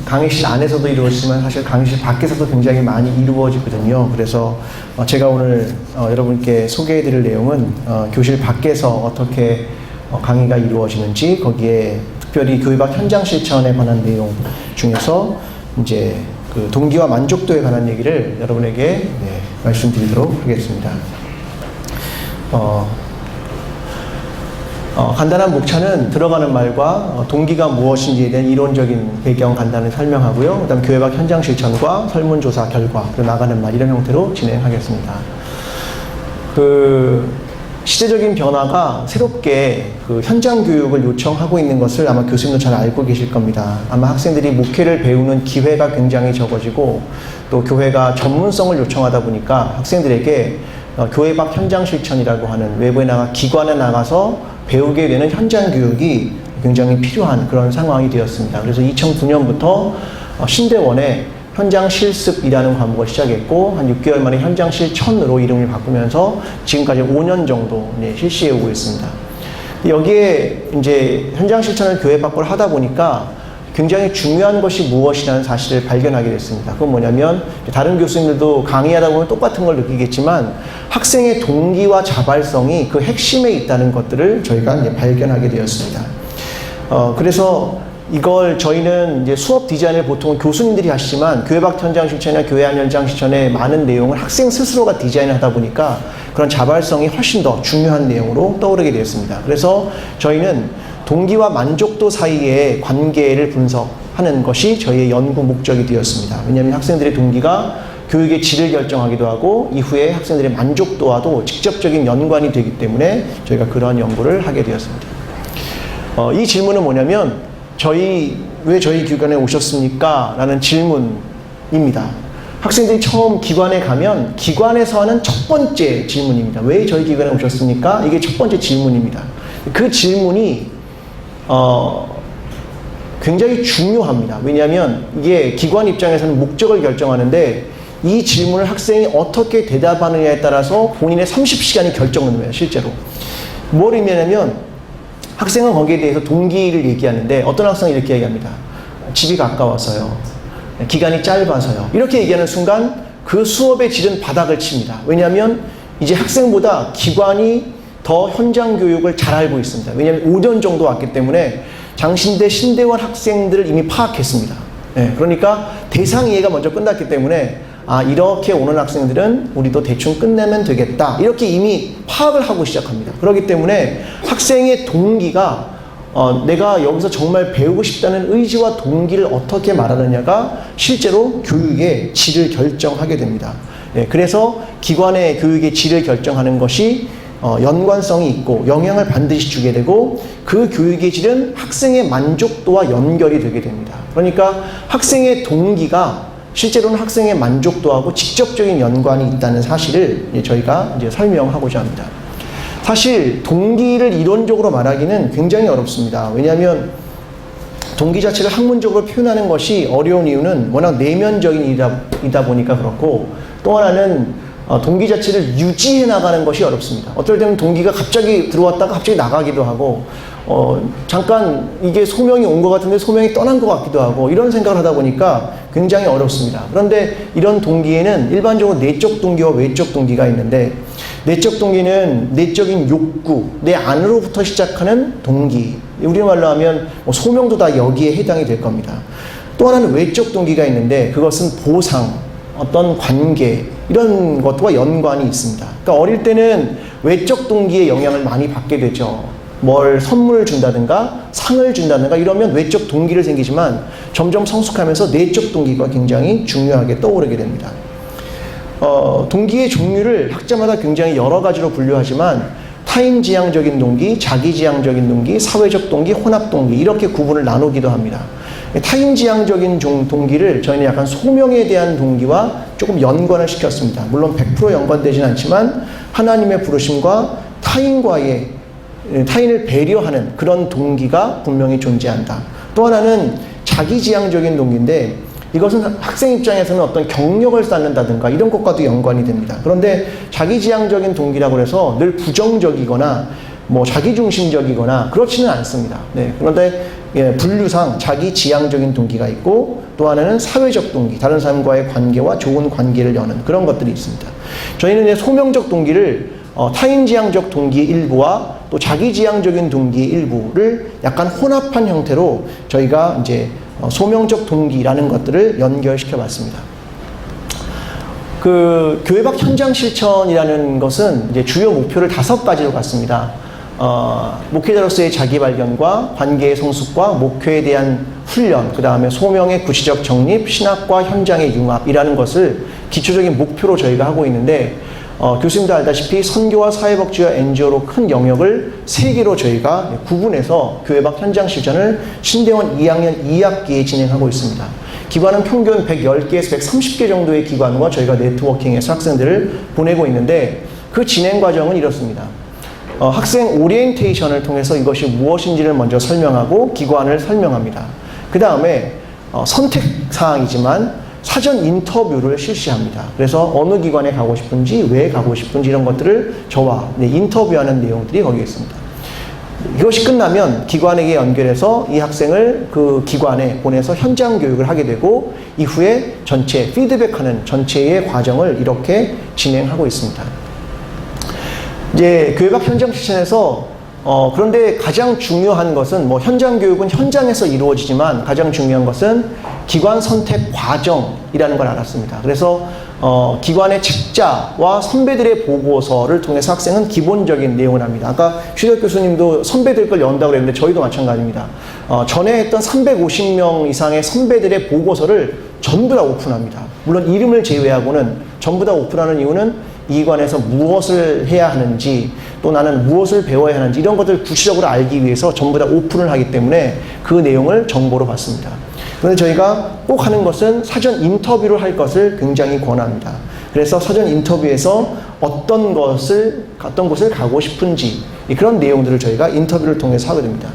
강의실 안에서도 이루어지지만 사실 강의실 밖에서도 굉장히 많이 이루어지거든요. 그래서 제가 오늘 여러분께 소개해드릴 내용은 교실 밖에서 어떻게 강의가 이루어지는지, 거기에 특별히 교회 밖 현장 실천에 관한 내용 중에서 이제 그 동기와 만족도에 관한 얘기를 여러분에게 말씀드리도록 하겠습니다. 간단한 목차는 들어가는 말과 동기가 무엇인지에 대한 이론적인 배경 간단히 설명하고요. 그 다음 교회 밖 현장 실천과 설문조사 결과, 그리고 나가는 말, 이런 형태로 진행하겠습니다. 시대적인 변화가 새롭게 현장 교육을 요청하고 있는 것을 아마 교수님도 잘 알고 계실 겁니다. 아마 학생들이 목회를 배우는 기회가 굉장히 적어지고, 또 교회가 전문성을 요청하다 보니까 학생들에게 교회 밖 현장 실천이라고 하는 외부에 기관에 나가서 배우게 되는 현장 교육이 굉장히 필요한 그런 상황이 되었습니다. 그래서 2009년부터 신대원에 현장 실습이라는 과목을 시작했고, 한 6개월 만에 현장 실천으로 이름을 바꾸면서 지금까지 5년 정도 실시해 오고 있습니다. 여기에 이제 현장 실천을 교회 밖으로 하다 보니까 굉장히 중요한 것이 무엇이라는 사실을 발견하게 됐습니다. 그건 뭐냐면, 다른 교수님들도 강의하다 보면 똑같은 걸 느끼겠지만 학생의 동기와 자발성이 그 핵심에 있다는 것들을 저희가 이제 발견하게 되었습니다. 그래서 이걸 저희는 이제 수업 디자인을 보통 교수님들이 하시지만 교회 밖 현장 실천이나 교회 안 현장 실천의 많은 내용을 학생 스스로가 디자인을 하다 보니까 그런 자발성이 훨씬 더 중요한 내용으로 떠오르게 되었습니다. 그래서 저희는 동기와 만족도 사이의 관계를 분석하는 것이 저희의 연구 목적이 되었습니다. 왜냐하면 학생들의 동기가 교육의 질을 결정하기도 하고 이후에 학생들의 만족도와도 직접적인 연관이 되기 때문에 저희가 그러한 연구를 하게 되었습니다. 이 질문은 뭐냐면, 왜 저희 기관에 오셨습니까? 라는 질문입니다. 학생들이 처음 기관에 가면 기관에서 하는 첫 번째 질문입니다. 왜 저희 기관에 오셨습니까? 이게 첫 번째 질문입니다. 그 질문이 굉장히 중요합니다. 왜냐하면 이게 기관 입장에서는 목적을 결정하는데, 이 질문을 학생이 어떻게 대답하느냐에 따라서 본인의 30시간이 결정되는 거예요, 실제로. 뭘 의미하냐면, 학생은 거기에 대해서 동기를 얘기하는데, 어떤 학생은 이렇게 얘기합니다. 집이 가까워서요. 기간이 짧아서요. 이렇게 얘기하는 순간 그 수업의 질은 바닥을 칩니다. 왜냐하면 이제 학생보다 기관이 더 현장 교육을 잘 알고 있습니다. 왜냐하면 5년 정도 왔기 때문에 장신대, 신대원 학생들을 이미 파악했습니다. 그러니까 대상 이해가 먼저 끝났기 때문에 이렇게 오는 학생들은 우리도 대충 끝내면 되겠다, 이렇게 이미 파악을 하고 시작합니다. 그렇기 때문에 학생의 동기가 내가 여기서 정말 배우고 싶다는 의지와 동기를 어떻게 말하느냐가 실제로 교육의 질을 결정하게 됩니다. 그래서 기관의 교육의 질을 결정하는 것이 연관성이 있고 영향을 반드시 주게 되고, 그 교육의 질은 학생의 만족도와 연결이 되게 됩니다. 그러니까 학생의 동기가 실제로는 학생의 만족도하고 직접적인 연관이 있다는 사실을 저희가 이제 설명하고자 합니다. 사실 동기를 이론적으로 말하기는 굉장히 어렵습니다. 왜냐하면 동기 자체를 학문적으로 표현하는 것이 어려운 이유는 워낙 내면적인 일이다 보니까 그렇고, 또 하나는 동기 자체를 유지해 나가는 것이 어렵습니다. 어떨 때는 동기가 갑자기 들어왔다가 갑자기 나가기도 하고, 잠깐 이게 소명이 온 것 같은데 소명이 떠난 것 같기도 하고, 이런 생각을 하다 보니까 굉장히 어렵습니다. 그런데 이런 동기에는 일반적으로 내적 동기와 외적 동기가 있는데, 내적 동기는 내적인 욕구, 내 안으로부터 시작하는 동기, 우리말로 하면 소명도 다 여기에 해당이 될 겁니다. 또 하나는 외적 동기가 있는데, 그것은 보상, 어떤 관계, 이런 것과 연관이 있습니다. 그러니까 어릴 때는 외적 동기의 영향을 많이 받게 되죠. 뭘 선물을 준다든가 상을 준다든가 이러면 외적 동기를 생기지만, 점점 성숙하면서 내적 동기가 굉장히 중요하게 떠오르게 됩니다. 동기의 종류를 학자마다 굉장히 여러 가지로 분류하지만, 타인지향적인 동기, 자기지향적인 동기, 사회적 동기, 혼합 동기, 이렇게 구분을 나누기도 합니다. 타인지향적인 동기를 저희는 약간 소명에 대한 동기와 조금 연관을 시켰습니다. 물론 100% 연관되진 않지만 하나님의 부르심과 타인을 배려하는 그런 동기가 분명히 존재한다. 또 하나는 자기지향적인 동기인데, 이것은 학생 입장에서는 어떤 경력을 쌓는다든가 이런 것과도 연관이 됩니다. 그런데 자기지향적인 동기라고 해서 늘 부정적이거나 자기중심적이거나 그렇지는 않습니다. 그런데 분류상 자기 지향적인 동기가 있고 또 하나는 사회적 동기, 다른 사람과의 관계와 좋은 관계를 여는 그런 것들이 있습니다. 저희는 이제 소명적 동기를 타인지향적 동기 일부와 또 자기지향적인 동기 일부를 약간 혼합한 형태로 저희가 이제 소명적 동기라는 것들을 연결시켜 봤습니다. 그 교회박 현장 실천이라는 것은 이제 주요 목표를 5가지로 갖습니다. 목회자로서의 자기 발견과 관계의 성숙과 목회에 대한 훈련, 그 다음에 소명의 구체적 정립, 신학과 현장의 융합이라는 것을 기초적인 목표로 저희가 하고 있는데, 교수님도 알다시피 선교와 사회복지와 NGO로 큰 영역을 3개로 저희가 구분해서 교회박 현장 실전을 신대원 2학년 2학기에 진행하고 있습니다. 기관은 평균 110개에서 130개 정도의 기관과 저희가 네트워킹해서 학생들을 보내고 있는데, 그 진행 과정은 이렇습니다. 학생 오리엔테이션을 통해서 이것이 무엇인지를 먼저 설명하고 기관을 설명합니다. 그 다음에 선택사항이지만 사전 인터뷰를 실시합니다. 그래서 어느 기관에 가고 싶은지, 왜 가고 싶은지 이런 것들을 저와 인터뷰하는 내용들이 거기에 있습니다. 이것이 끝나면 기관에게 연결해서 이 학생을 그 기관에 보내서 현장 교육을 하게 되고 이후에 전체 피드백하는 전체의 과정을 이렇게 진행하고 있습니다. 이제 교회박 현장 실천에서 그런데 가장 중요한 것은 현장 교육은 현장에서 이루어지지만 가장 중요한 것은 기관 선택 과정이라는 걸 알았습니다. 그래서 기관의 책자와 선배들의 보고서를 통해서 학생은 기본적인 내용을 합니다. 아까 휴덕 교수님도 선배들 걸 연다고 그랬는데 저희도 마찬가지입니다. 전에 했던 350명 이상의 선배들의 보고서를 전부 다 오픈합니다. 물론 이름을 제외하고는 전부 다 오픈하는 이유는 이 기관에서 무엇을 해야 하는지 또 나는 무엇을 배워야 하는지 이런 것들을 구체적으로 알기 위해서 전부 다 오픈을 하기 때문에 그 내용을 정보로 받습니다. 그런데 저희가 꼭 하는 것은 사전 인터뷰를 할 것을 굉장히 권합니다. 그래서 사전 인터뷰에서 어떤 곳을 가고 싶은지 그런 내용들을 저희가 인터뷰를 통해서 하게 됩니다.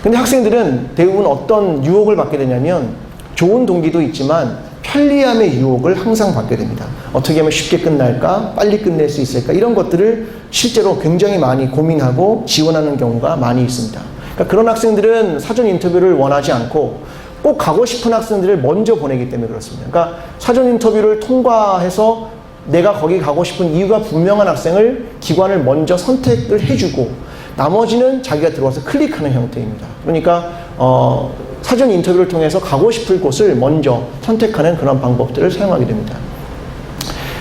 근데 학생들은 대부분 어떤 유혹을 받게 되냐면 좋은 동기도 있지만 편리함의 유혹을 항상 받게 됩니다. 어떻게 하면 쉽게 끝날까? 빨리 끝낼 수 있을까? 이런 것들을 실제로 굉장히 많이 고민하고 지원하는 경우가 많이 있습니다. 그러니까 그런 학생들은 사전 인터뷰를 원하지 않고 꼭 가고 싶은 학생들을 먼저 보내기 때문에 그렇습니다. 그러니까 사전 인터뷰를 통과해서 내가 거기 가고 싶은 이유가 분명한 학생을 기관을 먼저 선택을 해주고 나머지는 자기가 들어와서 클릭하는 형태입니다. 그러니까 사전 인터뷰를 통해서 가고 싶을 곳을 먼저 선택하는 그런 방법들을 사용하게 됩니다.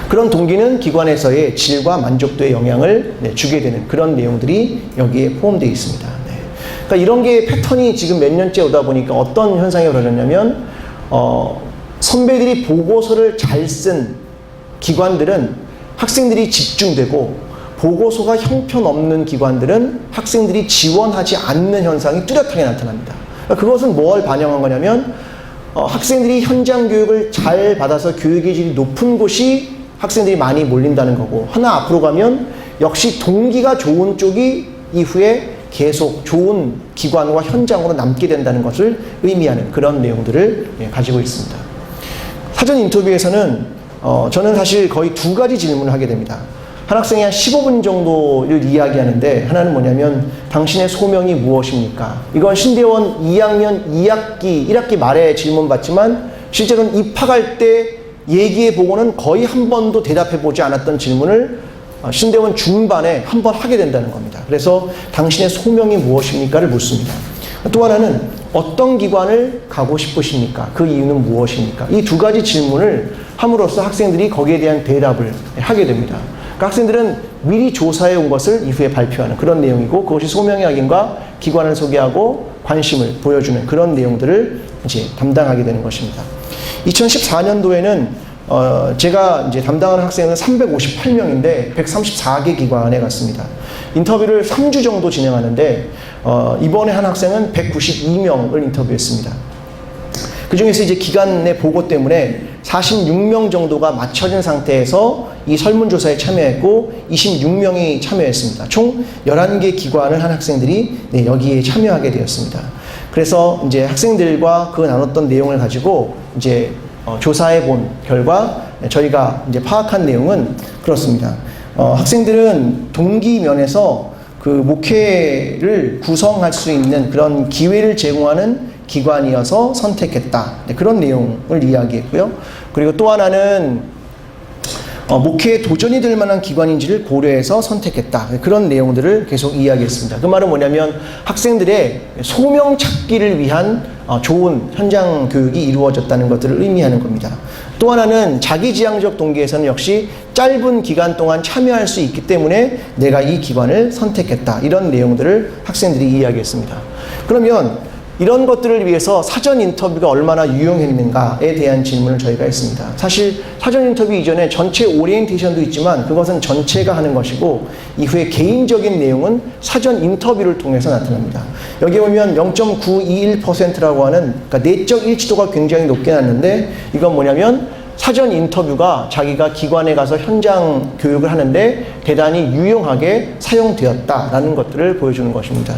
그런 동기는 기관에서의 질과 만족도에 영향을 주게 되는 그런 내용들이 여기에 포함되어 있습니다. 그러니까 이런 게 패턴이 지금 몇 년째 오다 보니까 어떤 현상이 벌어졌냐면 선배들이 보고서를 잘 쓴 기관들은 학생들이 집중되고 보고서가 형편없는 기관들은 학생들이 지원하지 않는 현상이 뚜렷하게 나타납니다. 그것은 뭘 반영한 거냐면 학생들이 현장 교육을 잘 받아서 교육의 질이 높은 곳이 학생들이 많이 몰린다는 거고 하나 앞으로 가면 역시 동기가 좋은 쪽이 이후에 계속 좋은 기관과 현장으로 남게 된다는 것을 의미하는 그런 내용들을 가지고 있습니다. 사전 인터뷰에서는 저는 사실 거의 2가지 질문을 하게 됩니다. 한 학생이 한 15분 정도를 이야기하는데 하나는 뭐냐면 당신의 소명이 무엇입니까? 이건 신대원 2학년 2학기 1학기 말에 질문 받지만 실제로는 입학할 때 얘기해보고는 거의 한 번도 대답해보지 않았던 질문을 신대원 중반에 한 번 하게 된다는 겁니다. 그래서 당신의 소명이 무엇입니까를 묻습니다. 또 하나는 어떤 기관을 가고 싶으십니까? 그 이유는 무엇입니까? 이 2가지 질문을 함으로써 학생들이 거기에 대한 대답을 하게 됩니다. 그러니까 학생들은 미리 조사해 온 것을 이후에 발표하는 그런 내용이고 그것이 소명의 확인과 기관을 소개하고 관심을 보여주는 그런 내용들을 이제 담당하게 되는 것입니다. 2014년도에는 제가 이제 담당하는 학생은 358명인데 134개 기관에 갔습니다. 인터뷰를 3주 정도 진행하는데 이번에 한 학생은 192명을 인터뷰했습니다. 그 중에서 이제 기관 내 보고 때문에 46명 정도가 맞춰진 상태에서 이 설문조사에 참여했고 26명이 참여했습니다. 총 11개 기관을 한 학생들이 여기에 참여하게 되었습니다. 그래서 이제 학생들과 그 나눴던 내용을 가지고 이제 조사해 본 결과 저희가 이제 파악한 내용은 그렇습니다. 학생들은 동기 면에서 그 목회를 구성할 수 있는 그런 기회를 제공하는 기관이어서 선택했다. 네, 그런 내용을 이야기했고요. 그리고 또 하나는 목회에 도전이 될 만한 기관인지를 고려해서 선택했다. 그런 내용들을 계속 이야기했습니다. 그 말은 뭐냐면 학생들의 소명 찾기를 위한 좋은 현장 교육이 이루어졌다는 것들을 의미하는 겁니다. 또 하나는 자기지향적 동기에서는 역시 짧은 기간 동안 참여할 수 있기 때문에 내가 이 기관을 선택했다. 이런 내용들을 학생들이 이야기했습니다. 그러면 이런 것들을 위해서 사전 인터뷰가 얼마나 유용했는가에 대한 질문을 저희가 했습니다. 사실 사전 인터뷰 이전에 전체 오리엔테이션도 있지만 그것은 전체가 하는 것이고 이후에 개인적인 내용은 사전 인터뷰를 통해서 나타납니다. 여기 보면 0.921%라고 하는 그러니까 내적 일치도가 굉장히 높게 났는데 이건 뭐냐면 사전 인터뷰가 자기가 기관에 가서 현장 교육을 하는데 대단히 유용하게 사용되었다라는 것들을 보여주는 것입니다.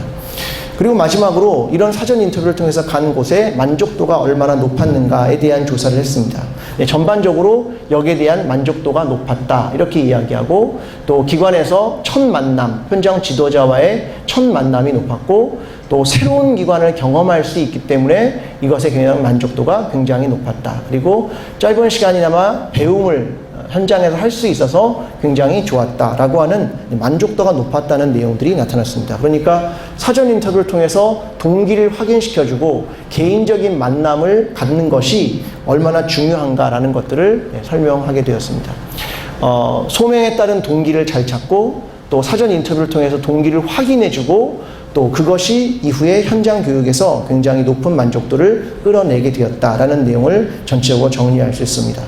그리고 마지막으로 이런 사전 인터뷰를 통해서 간 곳에 만족도가 얼마나 높았는가에 대한 조사를 했습니다. 네, 전반적으로 여기에 대한 만족도가 높았다 이렇게 이야기하고 또 기관에서 첫 만남, 현장 지도자와의 첫 만남이 높았고 또 새로운 기관을 경험할 수 있기 때문에 이것에 대한 만족도가 굉장히 높았다. 그리고 짧은 시간이나마 배움을 현장에서 할 수 있어서 굉장히 좋았다라고 하는 만족도가 높았다는 내용들이 나타났습니다. 그러니까 사전 인터뷰를 통해서 동기를 확인시켜주고 개인적인 만남을 갖는 것이 얼마나 중요한가라는 것들을 설명하게 되었습니다. 소명에 따른 동기를 잘 찾고 또 사전 인터뷰를 통해서 동기를 확인해주고 또 그것이 이후에 현장 교육에서 굉장히 높은 만족도를 끌어내게 되었다라는 내용을 전체적으로 정리할 수 있습니다.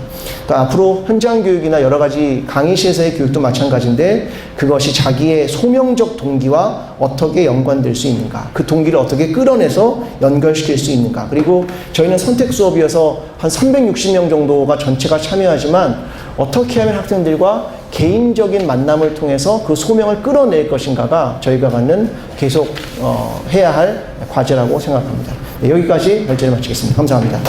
그러니까 앞으로 현장 교육이나 여러 가지 강의실에서의 교육도 마찬가지인데 그것이 자기의 소명적 동기와 어떻게 연관될 수 있는가, 그 동기를 어떻게 끌어내서 연결시킬 수 있는가. 그리고 저희는 선택 수업이어서 한 360명 정도가 전체가 참여하지만 어떻게 하면 학생들과 개인적인 만남을 통해서 그 소명을 끌어낼 것인가가 저희가 갖는 계속 해야 할 과제라고 생각합니다. 네, 여기까지 발제를 마치겠습니다. 감사합니다.